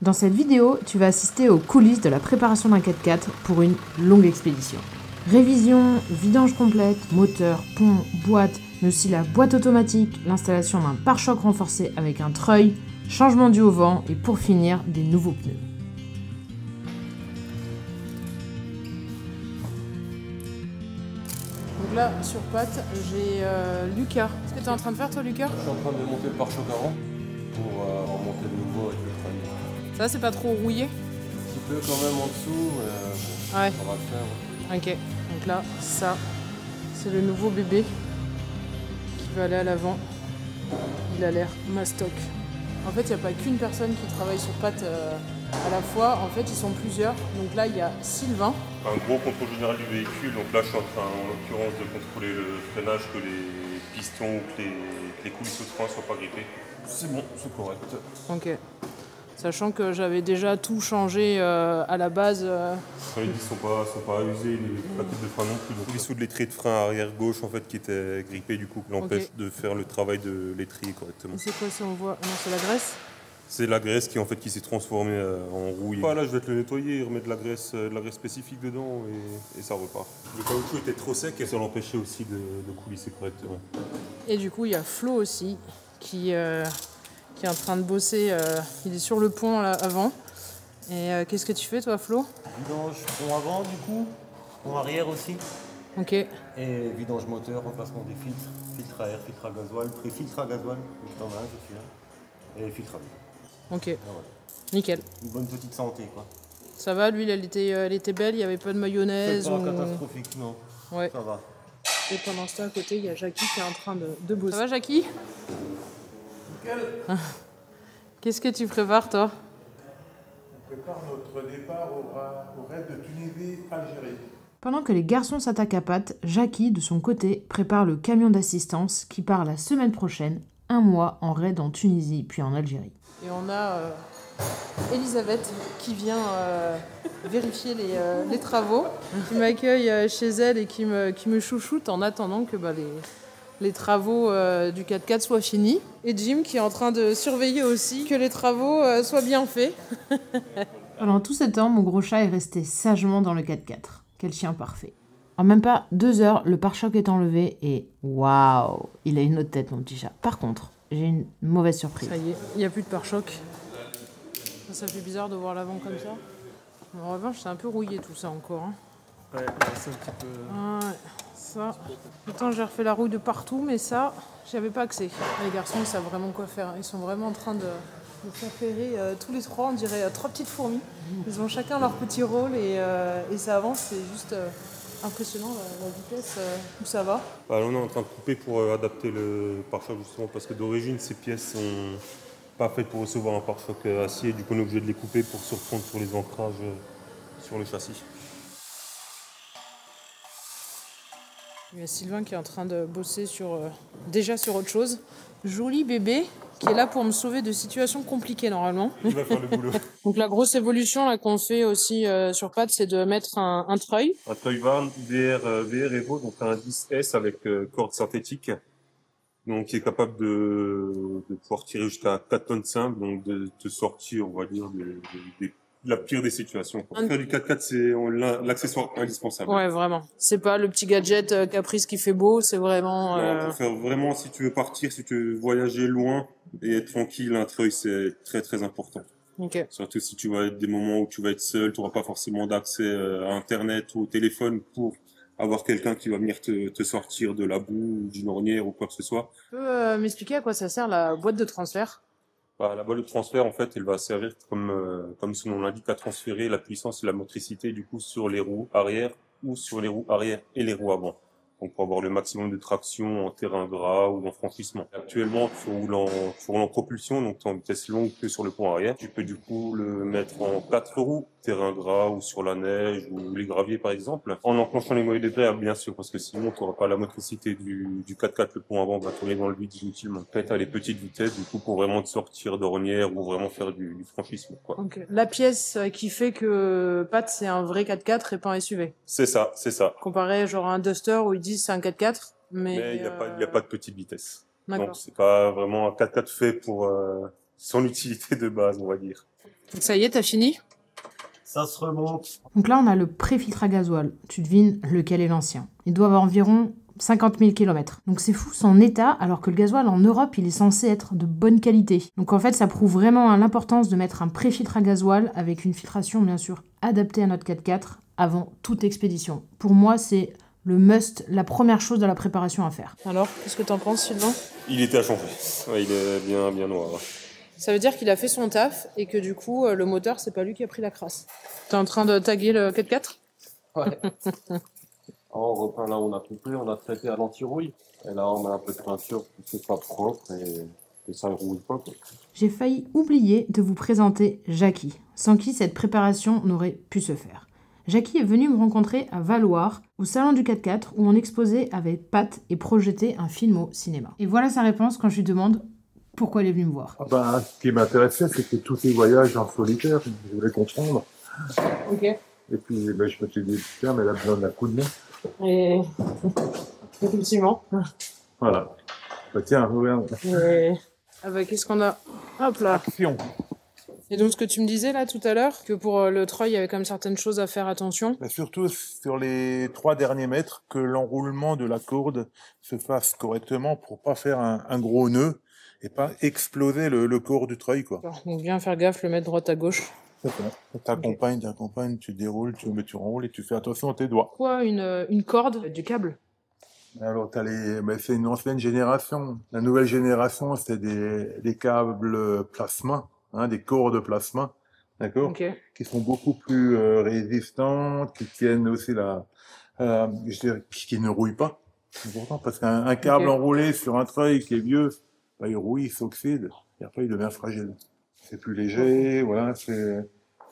Dans cette vidéo, tu vas assister aux coulisses de la préparation d'un 4x4 pour une longue expédition. Révision, vidange complète, moteur, pont, boîte, mais aussi la boîte automatique, l'installation d'un pare-choc renforcé avec un treuil, changement dû au vent et pour finir, des nouveaux pneus. Donc là, sur patte, j'ai Lucas. Qu'est-ce que tu es en train de faire toi, Lucas? Je suis en train de monter le pare-choc avant pour remonter le nouveau avec le treuil. Ça, c'est pas trop rouillé? Un petit peu quand même en dessous, mais Ouais. ça va le faire. Ok, donc là, ça, c'est le nouveau bébé qui va aller à l'avant. Il a l'air mastoc. En fait, il n'y a pas qu'une personne qui travaille sur patte à la fois. En fait, ils sont plusieurs. Donc là, il y a Sylvain. Un gros contrôle général du véhicule. Donc là, je suis en train, en l'occurrence, de contrôler le freinage, que les pistons ou que les coulisses de frein ne soient pas grippées. C'est bon, c'est correct. Ok. Sachant que j'avais déjà tout changé à la base. Les vis sont pas usées, les plaquettes de frein non plus. Donc, les sous de l'étrier de frein arrière gauche en fait qui étaient grippés du coup, qui l'empêche de faire le travail de l'étrier correctement. C'est quoi ça on voit? Non, c'est la graisse. C'est la graisse qui s'est transformée en rouille. Là, je vais te le nettoyer, remettre de la graisse spécifique dedans et ça repart. Le caoutchouc était trop sec et ça l'empêchait aussi de coulisser correctement. Et du coup, il y a Flo aussi qui est en train de bosser. Il est sur le pont là, avant. Et qu'est-ce que tu fais toi, Flo? Vidange pont avant du coup, pont arrière aussi. Ok. Et vidange moteur, remplacement des filtres, filtre à air, filtre à gasoil, pré-filtre à gasoil, donc t'en as un, je suis là. Et filtre à air. Ok. Ah, voilà. Nickel. Une bonne petite santé quoi. Ça va, l'huile elle était belle, il n'y avait pas de mayonnaise. C'est pas catastrophique, non. Ouais. Ça va. Et pendant ce temps, à côté, il y a Jackie qui est en train de bosser. Ça va, Jackie? Nickel. Qu'est-ce que tu prépares, toi? On prépare notre départ au raid de Tunisie-Algérie. Pendant que les garçons s'attaquent à Pat, Jackie, de son côté, prépare le camion d'assistance qui part la semaine prochaine, un mois en raid en Tunisie puis en Algérie. Et on a Elisabeth qui vient vérifier les travaux, qui m'accueille chez elle et qui me chouchoute en attendant que les travaux du 4x4 soient finis. Et Jim qui est en train de surveiller aussi que les travaux soient bien faits. Pendant tout ce temps, mon gros chat est resté sagement dans le 4x4. Quel chien parfait. En même pas 2 heures, le pare-choc est enlevé et waouh, il a une autre tête, mon petit chat. Par contre, j'ai une mauvaise surprise. Ça y est, il n'y a plus de pare-choc. Ça fait bizarre de voir l'avant comme ça. En revanche, c'est un peu rouillé tout ça encore. Hein. Ouais, c'est un petit peu. Ouais, ça. Pourtant, j'ai refait la rouille de partout, mais ça, j'y avais pas accès. Les garçons, ils savent vraiment quoi faire. Ils sont vraiment en train de faire ferrer tous les trois, on dirait 3 petites fourmis. Ils ont chacun leur petit rôle et ça avance. C'est juste impressionnant la vitesse où ça va. Là, on est en train de couper pour adapter le pare-choc justement parce que d'origine, ces pièces sont pas faites pour recevoir un pare-choc acier. Du coup, on est obligé de les couper pour se reprendre sur les ancrages sur le châssis. Il y a Sylvain qui est en train de bosser déjà sur autre chose. Joli bébé qui est là pour me sauver de situations compliquées normalement. Il va faire le boulot. Donc la grosse évolution là, qu'on fait aussi sur Pat, c'est de mettre un treuil. Un treuil Varn VR Evo, donc un 10S avec corde synthétique. Donc qui est capable de pouvoir tirer jusqu'à 4 tonnes simples, donc de sortir, on va dire, de la pire des situations. Pour faire du 4x4, c'est l'accessoire indispensable. Ouais, vraiment. C'est pas le petit gadget caprice qui fait beau, c'est vraiment... Non, pour faire vraiment, si tu veux partir, si tu veux voyager loin et être tranquille, un treuil, c'est très très important. Ok. Surtout si tu vas être des moments où tu vas être seul, tu n'auras pas forcément d'accès à Internet ou au téléphone pour avoir quelqu'un qui va venir te sortir de la boue ou d'une ornière ou quoi que ce soit. Tu peux m'expliquer à quoi ça sert la boîte de transfert? La boîte de transfert, en fait, elle va servir comme son nom l'indique, à transférer la puissance et la motricité du coup sur les roues arrière ou sur les roues arrière et les roues avant. Donc pour avoir le maximum de traction en terrain gras ou en franchissement. Actuellement, tu roules en propulsion, donc tu es en vitesse longue que sur le pont arrière. Tu peux du coup le mettre en 4 roues, terrain gras ou sur la neige ou les graviers par exemple. En enclenchant les moyeux degrés, bien sûr, parce que sinon tu n'auras pas la motricité du 4x4, le pont avant va tourner dans le vide inutilement. Peut-être à les petites vitesses, du coup, pour vraiment te sortir d'ornière ou vraiment faire du franchissement, quoi. Okay. La pièce qui fait que Pat c'est un vrai 4x4 et pas un SUV. C'est ça, c'est ça. Comparé genre à un Duster où ils disent c'est un 4x4, Mais il n'y a pas de petite vitesse. D'accord. Donc c'est pas vraiment un 4x4 fait pour son utilité de base, on va dire. Donc ça y est, t'as fini? Ça se remonte. Donc là, on a le pré-filtre à gasoil. Tu devines lequel est l'ancien. Il doit avoir environ 50 000 km. Donc c'est fou son état, alors que le gasoil en Europe, il est censé être de bonne qualité. Donc en fait, ça prouve vraiment l'importance de mettre un pré-filtre à gasoil avec une filtration, bien sûr, adaptée à notre 4x4 avant toute expédition. Pour moi, c'est le must, la première chose de la préparation à faire. Alors, qu'est-ce que t'en penses, Sylvain? Il était à changer. Ouais, il est bien noir. Ça veut dire qu'il a fait son taf et que du coup, le moteur, c'est pas lui qui a pris la crasse. T'es en train de taguer le 4x4? Ouais. On repeint là où on a coupé, on a traité à l'anti-rouille. Et là, on met un peu de peinture pour que ce soit propre et ça ne rouille pas, quoi. J'ai failli oublier de vous présenter Jackie, sans qui cette préparation n'aurait pu se faire. Jackie est venu me rencontrer à Valloire, au salon du 4x4, où on exposait avec Pat et projetait un film au cinéma. Et voilà sa réponse quand je lui demande pourquoi il est venu me voir. Ce qui m'intéressait, c'était tous ces voyages en solitaire. Je voulais comprendre. Ok. Et puis, je me suis dit, tiens, mais elle a besoin d'un coup de main. Et effectivement. Voilà. Tiens, regarde. Ah bah, qu'est-ce qu'on a? Hop là. Action. Et donc ce que tu me disais là tout à l'heure, que pour le treuil, il y avait quand même certaines choses à faire attention. Surtout sur les 3 derniers mètres, que l'enroulement de la corde se fasse correctement pour pas faire un gros nœud et pas exploser le corps du treuil, quoi. Donc bien faire gaffe, le mettre droite à gauche. C'est ça. T'accompagnes, tu déroules, tu enroules et tu fais attention à tes doigts. Quoi, une corde, du câble? Alors, c'est une ancienne génération. La nouvelle génération, c'est des câbles plasma, des cordes plasma, d'accord, qui sont beaucoup plus résistantes, qui tiennent aussi je dirais, qui ne rouillent pas. C'est important parce qu'un câble enroulé sur un treuil qui est vieux, il rouille, il s'oxyde et après il devient fragile. C'est plus léger, voilà,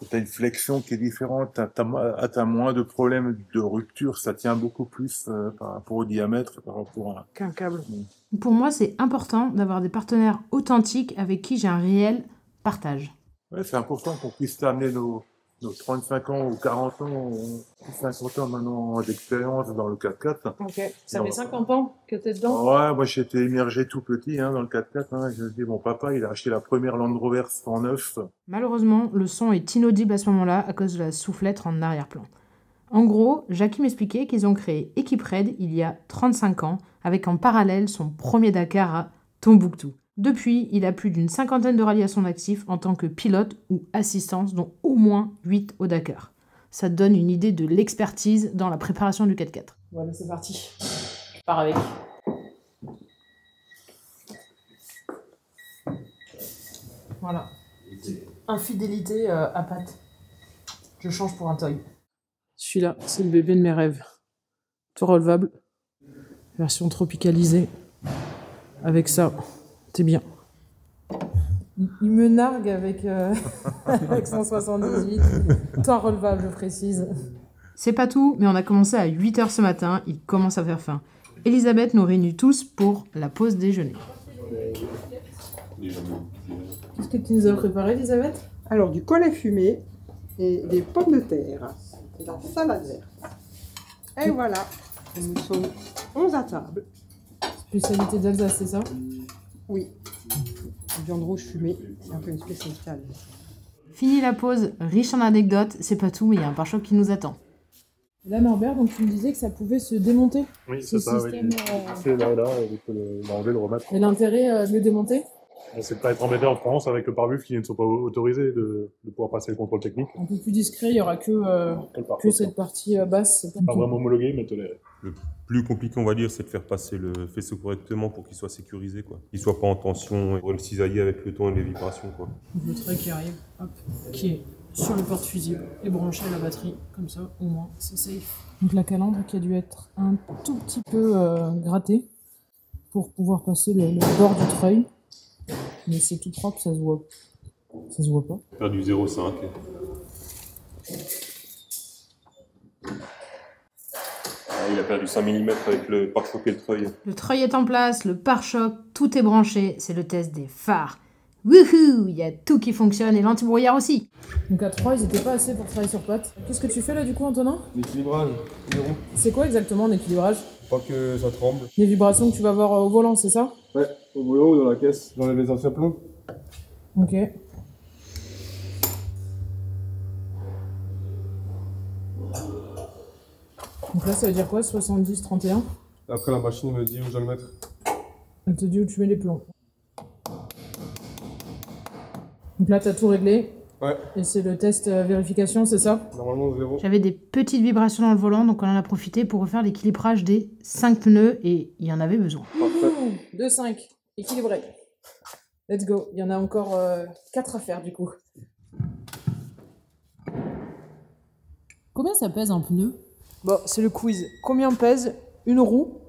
t'as une flexion qui est différente, t'as moins de problèmes de rupture, ça tient beaucoup plus par rapport au diamètre, par rapport à... qu'un câble. Pour moi, c'est important d'avoir des partenaires authentiques avec qui j'ai un réel partage. Ouais, c'est important qu'on puisse amener nos 35 ans ou 40 ans, 50 ans maintenant d'expérience dans le 4x4. Ok. Ça fait 50 ans que t'es dedans? Ouais, moi j'étais immergé tout petit dans le 4x4. Je dis, mon papa, il a acheté la première Land Rover 109. Malheureusement, le son est inaudible à ce moment-là à cause de la soufflette en arrière-plan. En gros, Jackie m'expliquait qu'ils ont créé Equipraid il y a 35 ans, avec en parallèle son premier Dakar à Tombouctou. Depuis, il a plus d'une 50aine de rallyes à son actif en tant que pilote ou assistance, dont au moins 8 au Dakar. Ça te donne une idée de l'expertise dans la préparation du 4x4. Voilà, c'est parti. Je pars avec. Voilà. Infidélité à Pat. Je change pour un toy. Celui-là, c'est le bébé de mes rêves. Tout relevable. Version tropicalisée. Avec ça, t'es bien. Il me nargue avec 178. Tout relevable, je précise. C'est pas tout, mais on a commencé à 8h ce matin. Il commence à faire faim. Elisabeth nous réunit tous pour la pause déjeuner. Qu'est-ce que tu nous as préparé, Elisabeth? Alors, du collet fumé et des pommes de terre. Et la salade verte. Et voilà, nous sommes 11 à table. Spécialité d'Alsace, c'est ça? Oui, la viande rouge fumée, c'est un peu une spécialité. Fini la pause, riche en anecdotes, c'est pas tout, mais il y a un pare-choc qui nous attend. Là, Norbert, donc tu me disais que ça pouvait se démonter? Oui, c'est ça, système, oui. C'est là, il faut l'enlever, le remettre. Et l'intérêt de le démonter? C'est de ne pas être embêté en France avec le pare-buff qui ne sont pas autorisés de pouvoir passer le contrôle technique. Un peu plus discret, il n'y aura que cette partie basse. Pas vraiment homologué, mais toléré. Le plus compliqué, on va dire, c'est de faire passer le faisceau correctement pour qu'il soit sécurisé, quoi. Qu'il soit pas en tension et pour le cisailler avec le temps et les vibrations, quoi. Le trait qui arrive, hop, qui est sur le porte-fusible et branché à la batterie, comme ça, au moins, c'est safe. Donc la calandre qui a dû être un tout petit peu grattée pour pouvoir passer le bord du treuil. Mais c'est tout propre, ça se voit pas. Faire du 0,5. Il a perdu 5 mm avec le pare-choc et le treuil. Le treuil est en place, le pare-choc, tout est branché. C'est le test des phares. Wouhou, il y a tout qui fonctionne et l'antibrouillard aussi. Donc à 3, ils étaient pas assez pour travailler sur Pat. Qu'est-ce que tu fais là du coup, Antonin? L'équilibrage, les roues. C'est quoi exactement un équilibrage? Pas que ça tremble. Les vibrations que tu vas avoir au volant, c'est ça? Ouais, au volant ou dans la caisse. J'enlève les anciens plombs. Ok. Donc là, ça veut dire quoi, 70-31? Après, la machine me dit où je dois le mettre. Elle te dit où tu mets les plombs. Donc là, tu as tout réglé. Ouais. Et c'est le test vérification, c'est ça? Normalement, 0. J'avais des petites vibrations dans le volant, donc on en a profité pour refaire l'équilibrage des 5 pneus et il y en avait besoin. 2-5, équilibré. Let's go. Il y en a encore 4 à faire du coup. Combien ça pèse un pneu? Bon, c'est le quiz. Combien pèse une roue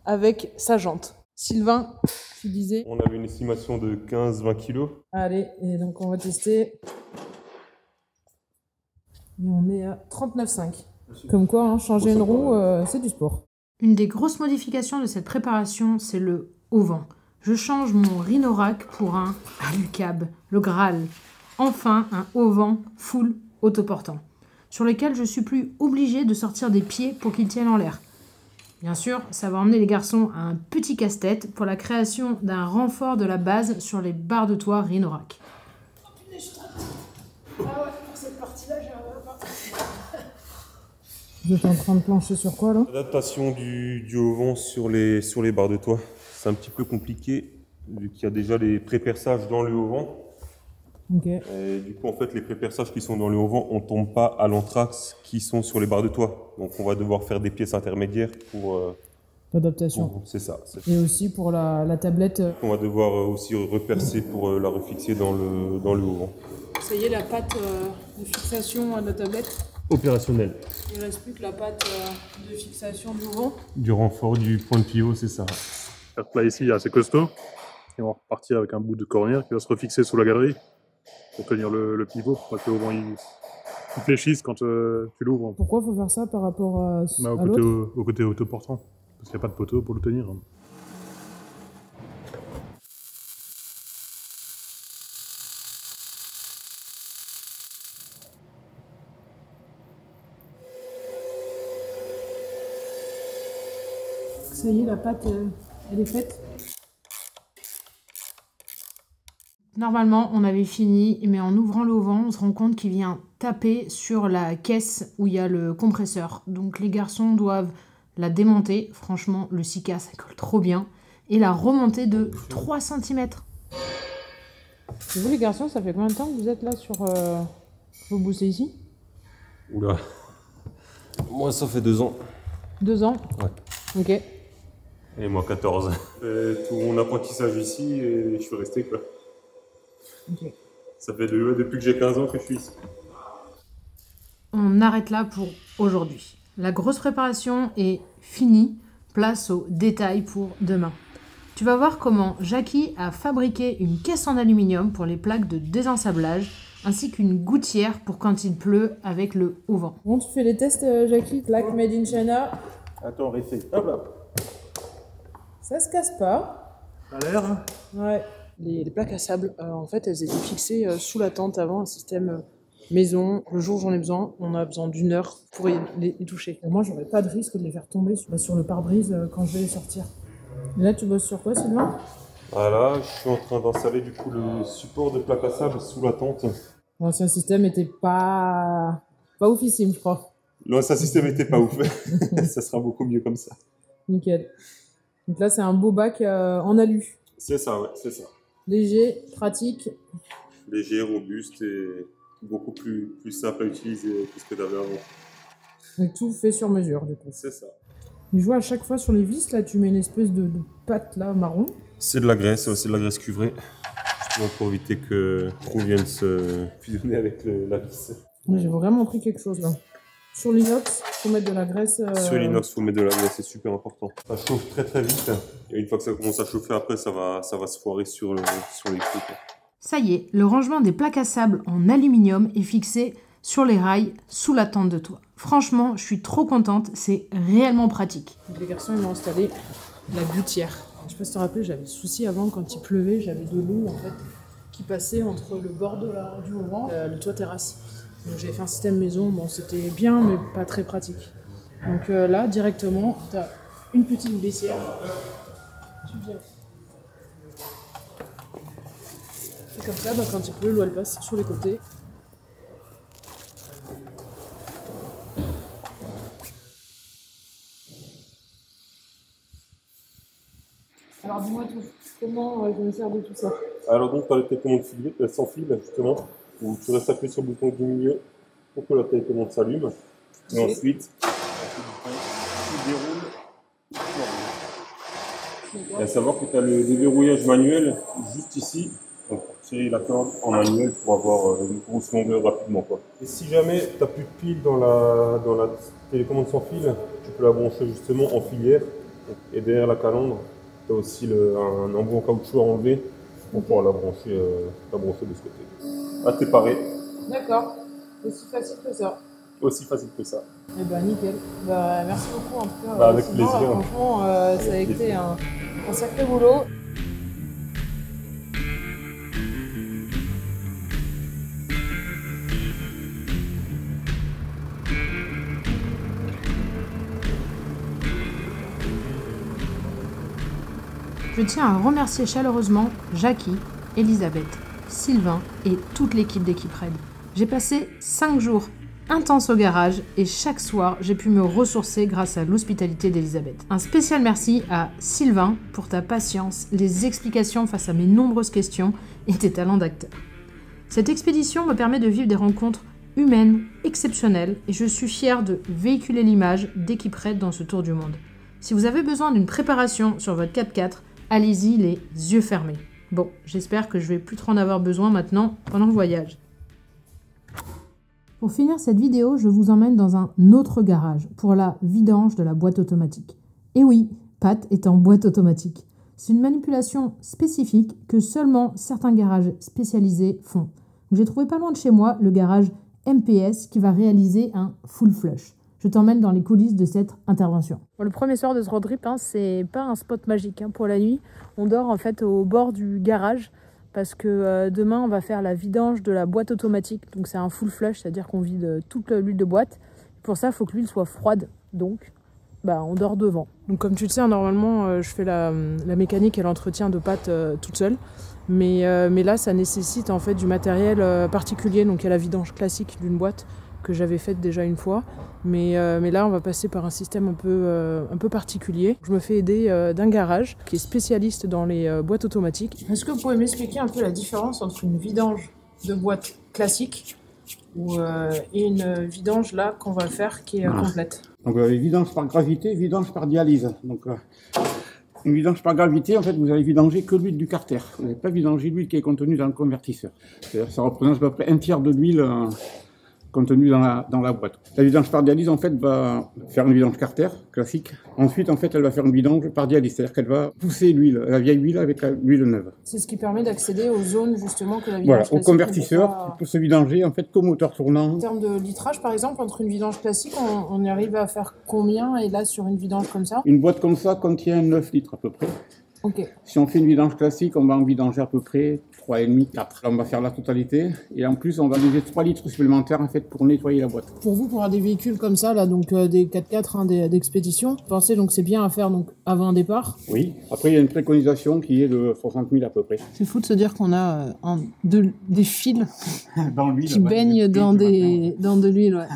avec sa jante? Sylvain, tu disais? On avait une estimation de 15-20 kg. Allez, et donc on va tester. Et on est à 39,5. Comme quoi, hein, changer une roue, c'est du sport. Une des grosses modifications de cette préparation, c'est le haut vent. Je change mon Rhinorack pour un Alucab, le Graal. Enfin, un haut vent full autoportant, sur lequel je suis plus obligée de sortir des pieds pour qu'ils tiennent en l'air. Bien sûr, ça va emmener les garçons à un petit casse-tête pour la création d'un renfort de la base sur les barres de toit Rhinorack. Vous êtes en train de plancher sur quoi là? L'adaptation du haut vent sur les barres de toit. C'est un petit peu compliqué vu qu'il y a déjà les pré-perçages dans le haut vent. Ok. Et du coup, en fait, les pré-perçages qui sont dans le haut vent, on ne tombe pas à l'anthrax qui sont sur les barres de toit. Donc, on va devoir faire des pièces intermédiaires pour... L'adaptation. C'est ça. Et aussi pour la tablette. On va devoir aussi repercer pour la refixer dans le haut vent. Ça y est, la patte de fixation à la tablette. Opérationnel. Il ne reste plus que la patte de fixation du vent. Du renfort du point de pivot, c'est ça. Là, ici, il est assez costaud. Et on va repartir avec un bout de cornière qui va se refixer sous la galerie pour tenir le pivot, pour que le vent il fléchisse quand tu l'ouvres. Pourquoi il faut faire ça par rapport à l'autre? Au côté autoportant, parce qu'il n'y a pas de poteau pour le tenir. Ça y est, la pâte, elle est faite. Normalement, on avait fini, mais en ouvrant le vent, on se rend compte qu'il vient taper sur la caisse où il y a le compresseur. Donc les garçons doivent la démonter. Franchement, le Sika, ça colle trop bien. Et la remonter de 3 cm. Et vous les garçons, ça fait combien de temps que vous êtes là sur vos boussées ici? Oula. Moi, ça fait 2 ans. 2 ans? Ouais. Ok. Et moi, 14. Tout mon apprentissage ici et je suis resté, quoi. Ok. Ça fait depuis que j'ai 15 ans que je suis ici. On arrête là pour aujourd'hui. La grosse préparation est finie. Place aux détails pour demain. Tu vas voir comment Jackie a fabriqué une caisse en aluminium pour les plaques de désensablage, ainsi qu'une gouttière pour quand il pleut avec le haut vent. Bon, tu fais les tests, Jackie? Plaque made in China. Attends, restez. Hop là. Ça se casse pas. Ça a l'air, hein? Ouais. Les plaques à sable, en fait, elles étaient fixées sous la tente avant, un système maison. Le jour où j'en ai besoin, on a besoin d'1 heure pour y toucher. Et moi, j'aurais pas de risque de les faire tomber sur le pare-brise quand je vais les sortir. Et là, tu bosses sur quoi, Sylvain? Voilà, je suis en train d'installer du coup le support de plaque à sable sous la tente. L'ancien système était pas oufissime, je crois. L'ancien système était pas ouf. Ça sera beaucoup mieux comme ça. Nickel. Donc là, c'est un beau bac en alu. C'est ça, ouais, c'est ça. Léger, pratique. Léger, robuste et beaucoup plus simple à utiliser que ce que tu avais avant. Et tout fait sur mesure, du coup. C'est ça. Et je vois à chaque fois sur les vis, là, tu mets une espèce de pâte là, marron. C'est de la graisse, c'est de la graisse cuivrée. Justement pour éviter que trou vienne se fusionner avec la vis. J'ai vraiment pris quelque chose là. Sur l'inox, faut mettre de la graisse. Sur l'inox, faut mettre de la graisse, c'est super important. Ça chauffe très très vite. Et une fois que ça commence à chauffer, après, ça va se foirer sur les coups. Ça y est, le rangement des plaques à sable en aluminium est fixé sur les rails sous la tente de toit. Franchement, je suis trop contente, c'est réellement pratique. Donc les garçons, ils m'ont installé la gouttière. Je sais pas si tu te rappelles, j'avais le souci avant, quand il pleuvait, j'avais de l'eau en fait qui passait entre le bord du haut-vent et le toit terrasse. Donc j'ai fait un système maison, bon c'était bien mais pas très pratique. Donc là directement, tu as une petite glissière. Tu viens. Et comme ça, quand il pleut, l'eau elle passe sur les côtés. Alors dis-moi tout, comment je me sers de tout ça? Alors donc, tu as le télécommande sans fil, justement, où tu restes appuyé sur le bouton du milieu pour que la télécommande s'allume. Et ensuite, tu déroules. Et à savoir que tu as le déverrouillage manuel juste ici. Donc, pour tirer la corde en manuel pour avoir une grosse longueur rapidement, quoi. Et si jamais tu n'as plus de pile dans la télécommande sans fil, tu peux la brancher justement en filière. Et derrière la calandre, tu as aussi un embout en caoutchouc à enlever pour pouvoir la brancher de ce côté. Ah, t'es paré. D'accord, aussi facile que ça. Aussi facile que ça. Eh ben nickel. Bah, merci beaucoup en tout cas. Bah, avec plaisir. Franchement, ça a été un sacré boulot. Je tiens à remercier chaleureusement Jackie, Elisabeth, Sylvain et toute l'équipe d'Équipe Raid. J'ai passé 5 jours intenses au garage et chaque soir, j'ai pu me ressourcer grâce à l'hospitalité d'Elisabeth. Un spécial merci à Sylvain pour ta patience, les explications face à mes nombreuses questions et tes talents d'acteur. Cette expédition me permet de vivre des rencontres humaines exceptionnelles et je suis fière de véhiculer l'image d'Équipe Raid dans ce tour du monde. Si vous avez besoin d'une préparation sur votre 4x4, allez-y les yeux fermés. Bon, j'espère que je vais plus trop en avoir besoin maintenant pendant le voyage. Pour finir cette vidéo, je vous emmène dans un autre garage pour la vidange de la boîte automatique. Et oui, Pat est en boîte automatique. C'est une manipulation spécifique que seulement certains garages spécialisés font. J'ai trouvé pas loin de chez moi le garage MPS qui va réaliser un full flush. Je t'emmène dans les coulisses de cette intervention. Bon, le premier soir de ce road trip, c'est pas un spot magique pour la nuit. On dort en fait au bord du garage parce que demain on va faire la vidange de la boîte automatique. Donc c'est un full flush, c'est-à-dire qu'on vide toute l'huile de boîte. Pour ça, il faut que l'huile soit froide. Donc on dort devant. Donc comme tu le sais, normalement je fais la mécanique et l'entretien de Pat toute seule. Mais là, ça nécessite en fait du matériel particulier. Donc il y a la vidange classique d'une boîte que j'avais faite déjà une fois. Mais là, on va passer par un système un peu particulier. Je me fais aider d'un garage qui est spécialiste dans les boîtes automatiques. Est-ce que vous pouvez m'expliquer un peu la différence entre une vidange de boîte classique et une vidange là qu'on va faire qui est complète? Donc vidange par gravité, vidange par dialyse. Donc une vidange par gravité, en fait, vous allez vidanger que l'huile du carter. Vous n'allez pas vidanger l'huile qui est contenue dans le convertisseur. C'est-à-dire ça représente à peu près un tiers de l'huile contenue dans la boîte. La vidange par dialyse, en fait, va faire une vidange carter classique. Ensuite, en fait, elle va faire une vidange par dialyse, c'est-à-dire qu'elle va pousser l'huile, la vieille huile avec l'huile neuve. C'est ce qui permet d'accéder aux zones, justement, que la vidange classique... Voilà, au convertisseur, qui peut se vidanger, en fait, comme moteur tournant. En termes de litrage, par exemple, entre une vidange classique, on arrive à faire combien? Et là, sur une vidange comme ça? Une boîte comme ça contient 9 litres à peu près. Ok. Si on fait une vidange classique, on va en vidanger à peu près 3,5, 4. Là, on va faire la totalité. Et en plus, on va utiliser 3 litres supplémentaires en fait, pour nettoyer la boîte. Pour vous, pour avoir des véhicules comme ça, là, donc des 4x4 d'expédition, vous pensez donc c'est bien à faire donc, avant un départ? Oui. Après, il y a une préconisation qui est de 60 000 à peu près. C'est fou de se dire qu'on a des fils dans qui baignent dans de l'huile. Ouais.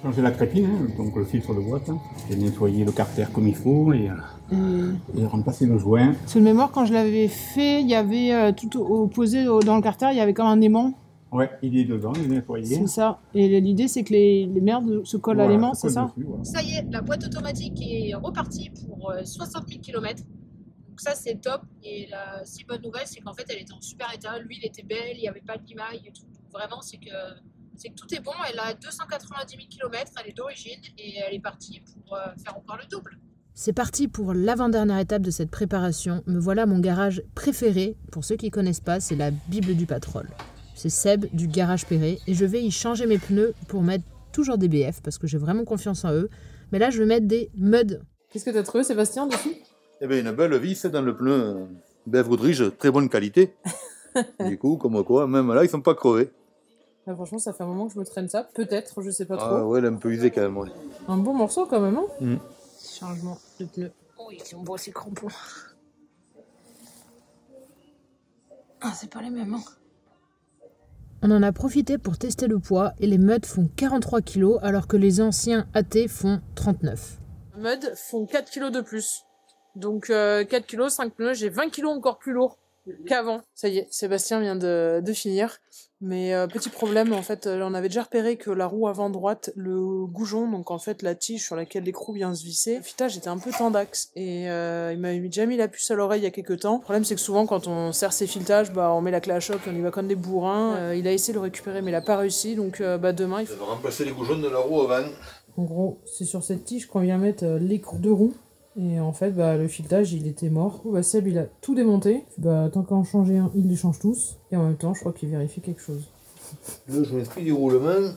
Changer la crépine, donc le filtre de boîte, et nettoyer le carter comme il faut et remplacer le joint. Sur le mémoire, quand je l'avais fait, il y avait tout opposé dans le carter, il y avait comme un aimant. Ouais, il est dedans, il est nettoyé. C'est ça. Et l'idée, c'est que les merdes se collent à l'aimant, c'est ça? Dessus, voilà. Ça y est, la boîte automatique est repartie pour 60 000 km. Donc ça, c'est top. Et la si bonne nouvelle, c'est qu'en fait, elle était en super état. L'huile était belle, il n'y avait pas de limaille et tout. Donc vraiment, c'est que tout est bon. Elle a 290 000 km, elle est d'origine et elle est partie pour faire encore le double. C'est parti pour l'avant-dernière étape de cette préparation. Me voilà mon garage préféré. Pour ceux qui ne connaissent pas, c'est la Bible du Patrol. C'est Seb du Garage Perret et je vais y changer mes pneus pour mettre toujours des BF parce que j'ai vraiment confiance en eux. Mais là, je vais mettre des Mud. Qu'est-ce que tu as trouvé, Sébastien, dessus? Eh bien, une belle vis dans le pneu BF Goodrich, très bonne qualité. Du coup, comme quoi, même là, ils ne sont pas crevés. Ah, franchement, ça fait un moment que je me traîne ça. Peut-être, je sais pas trop. Ah ouais, elle est un peu usée quand même. Ouais. Un bon morceau quand même, hein. Changement de pneus. Oh, ils ont beau ces crampons. Ah, c'est pas les mêmes, hein. On en a profité pour tester le poids et les Mud font 43 kg alors que les anciens AT font 39. Les Mud font 4 kg de plus. Donc 4 kilos, 5 pneus, j'ai 20 kilos encore plus lourd qu'avant. Ça y est, Sébastien vient de finir. Mais petit problème, en fait, on avait déjà repéré que la roue avant droite, le goujon, donc en fait la tige sur laquelle l'écrou vient se visser, le filetage était un peu tendax. Et il m'avait déjà mis la puce à l'oreille il y a quelques temps. Le problème, c'est que souvent, quand on serre ses filetages, on met la clé à choc, on y va comme des bourrins. Il a essayé de le récupérer, mais il a pas réussi. Donc demain, il faut remplacer les goujons de la roue avant. En gros, c'est sur cette tige qu'on vient mettre l'écrou de roue. Et en fait, le filetage, il était mort. Seb, il a tout démonté. Tant qu'à en changer un, il les change tous. Et en même temps, je crois qu'il vérifie quelque chose. Là, je m'inscris du roulement.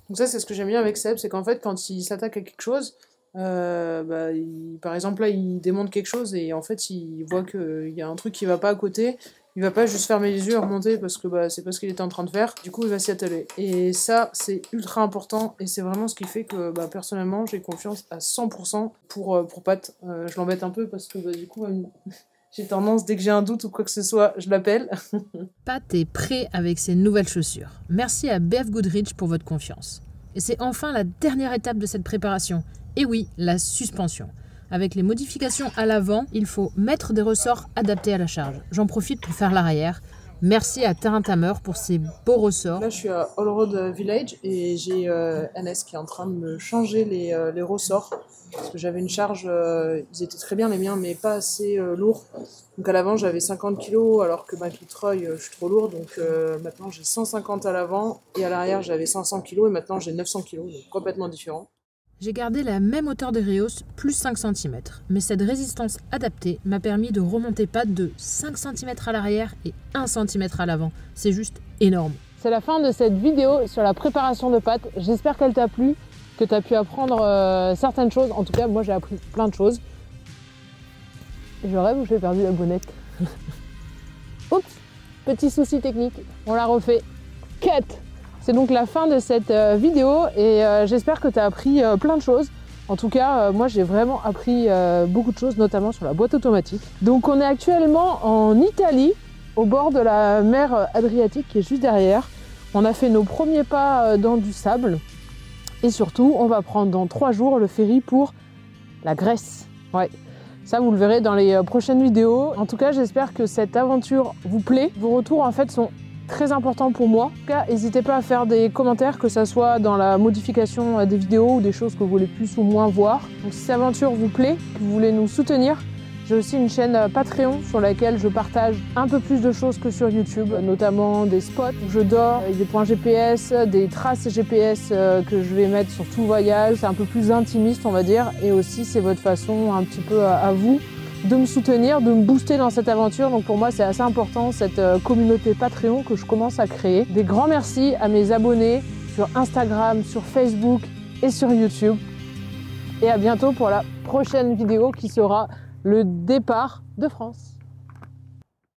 Donc ça, c'est ce que j'aime bien avec Seb, c'est qu'en fait, quand il s'attaque à quelque chose, par exemple, là, il démonte quelque chose et en fait, il voit qu'il y a un truc qui va pas à côté. Il va pas juste fermer les yeux et remonter parce que c'est pas ce qu'il était en train de faire. Du coup, il va s'y atteler. Et ça, c'est ultra important et c'est vraiment ce qui fait que personnellement, j'ai confiance à 100% pour Pat. Je l'embête un peu parce que du coup, j'ai tendance, dès que j'ai un doute ou quoi que ce soit, je l'appelle. Pat est prêt avec ses nouvelles chaussures. Merci à BF Goodrich pour votre confiance. Et c'est enfin la dernière étape de cette préparation. Et oui, la suspension. Avec les modifications à l'avant, il faut mettre des ressorts adaptés à la charge. J'en profite pour faire l'arrière. Merci à Terrain Tamer pour ces beaux ressorts. Là, je suis à All Road Village et j'ai NS qui est en train de me changer les ressorts. Parce que j'avais une charge, ils étaient très bien les miens, mais pas assez lourds. Donc à l'avant, j'avais 50 kg, alors que ma Kitroy, je suis trop lourd. Donc maintenant, j'ai 150 à l'avant et à l'arrière, j'avais 500 kg et maintenant, j'ai 900 kg. Donc complètement différent. J'ai gardé la même hauteur de Rios, plus 5 cm, mais cette résistance adaptée m'a permis de remonter Pat de 5 cm à l'arrière et 1 cm à l'avant. C'est juste énorme. C'est la fin de cette vidéo sur la préparation de Pat. J'espère qu'elle t'a plu, que tu as pu apprendre certaines choses. En tout cas, moi j'ai appris plein de choses. Je rêve ou j'ai perdu la bonnette? Oups, petit souci technique, on l'a refait. Cut. C'est donc la fin de cette vidéo et j'espère que tu as appris plein de choses. En tout cas, moi j'ai vraiment appris beaucoup de choses, notamment sur la boîte automatique. Donc on est actuellement en Italie, au bord de la mer Adriatique qui est juste derrière. On a fait nos premiers pas dans du sable et surtout on va prendre dans 3 jours le ferry pour la Grèce. Ouais. Ça, vous le verrez dans les prochaines vidéos. En tout cas, j'espère que cette aventure vous plaît. Vos retours en fait sont très important pour moi. En tout cas, n'hésitez pas à faire des commentaires, que ce soit dans la modification des vidéos ou des choses que vous voulez plus ou moins voir. Donc si cette aventure vous plaît, que vous voulez nous soutenir, j'ai aussi une chaîne Patreon sur laquelle je partage un peu plus de choses que sur YouTube, notamment des spots où je dors, des points GPS, des traces GPS que je vais mettre sur tout le voyage. C'est un peu plus intimiste, on va dire, et aussi c'est votre façon un petit peu à vous de me soutenir, de me booster dans cette aventure. Donc pour moi, c'est assez important, cette communauté Patreon que je commence à créer. Des grands merci à mes abonnés sur Instagram, sur Facebook et sur YouTube. Et à bientôt pour la prochaine vidéo qui sera le départ de France.